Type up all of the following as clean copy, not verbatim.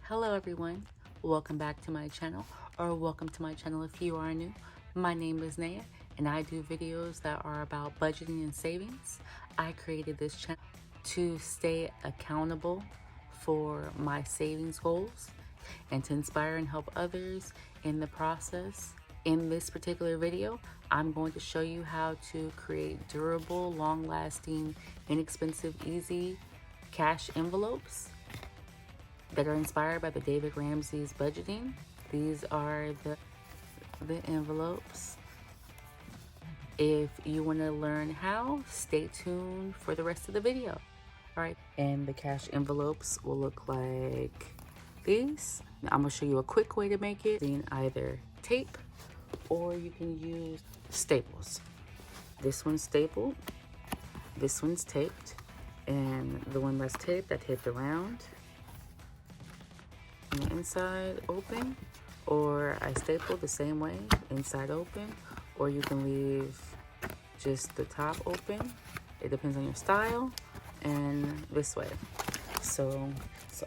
Hello everyone, welcome back to my channel, or welcome to my channel if you are new. My name is Naya and I do videos that are about budgeting and savings. I created this channel to stay accountable for my savings goals and to inspire and help others in the process. In this particular video, I'm going to show you how to create durable, long-lasting, inexpensive, easy cash envelopes that are inspired by the David Ramsey's budgeting. These are the envelopes. If you want to learn how, stay tuned for the rest of the video. All right, and the cash envelopes will look like these. Now, I'm gonna show you a quick way to make it using either tape or you can use staples. This one's stapled, this one's taped, and the one that's taped, I taped around on the inside open, or I staple the same way, inside open, or you can leave just the top open. It depends on your style, and this way. So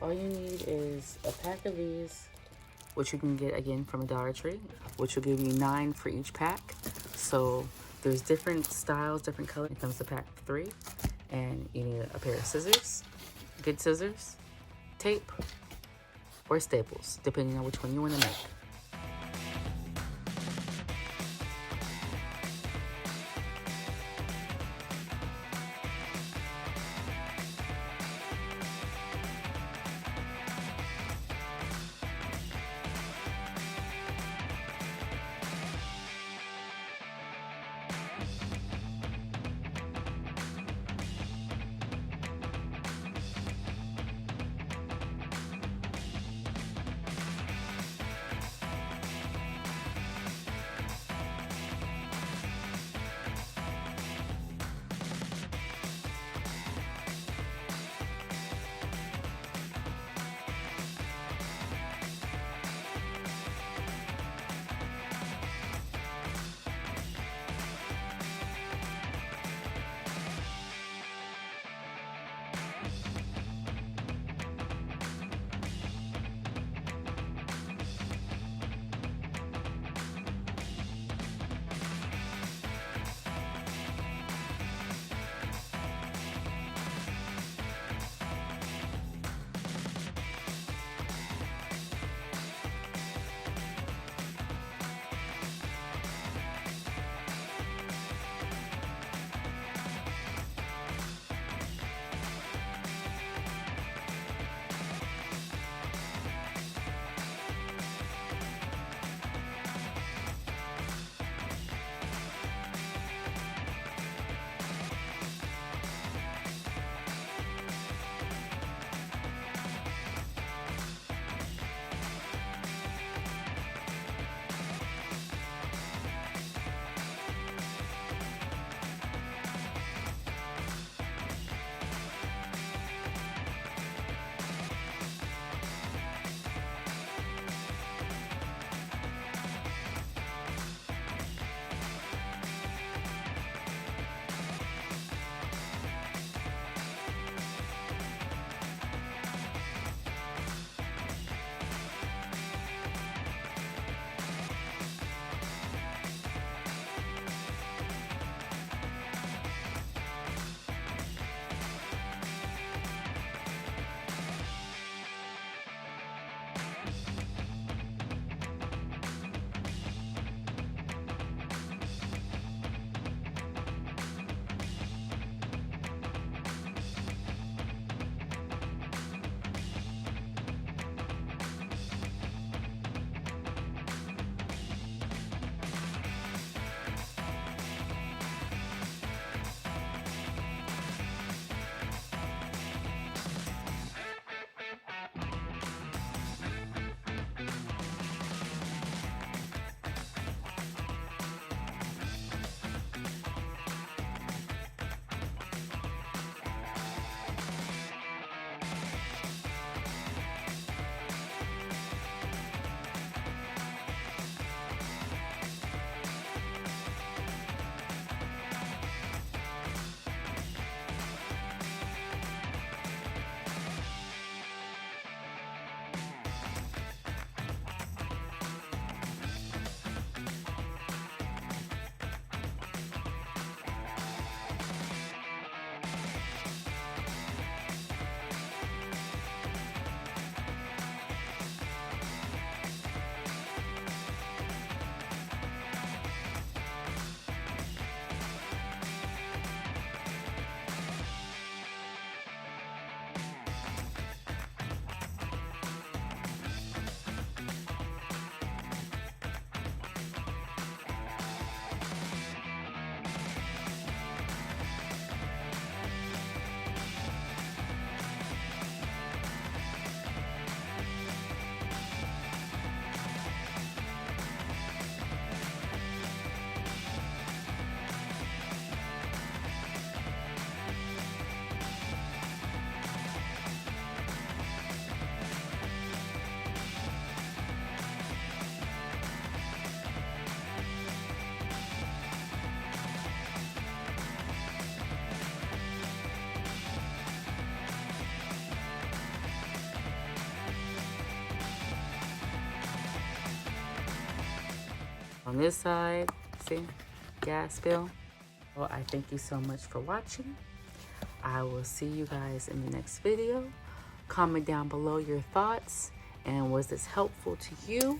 all you need is a pack of these, which you can get again from a Dollar Tree, which will give you 9 for each pack. So there's different styles, different colors. It comes to pack 3, and you need a pair of scissors, good scissors, tape, or staples, depending on which one you want to make. On this side, see, gas bill. Well, I thank you so much for watching. I will see you guys in the next video. Comment down below your thoughts and was this helpful to you?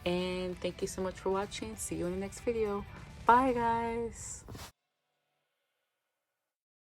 And thank you so much for watching. See you in the next video. Bye, guys.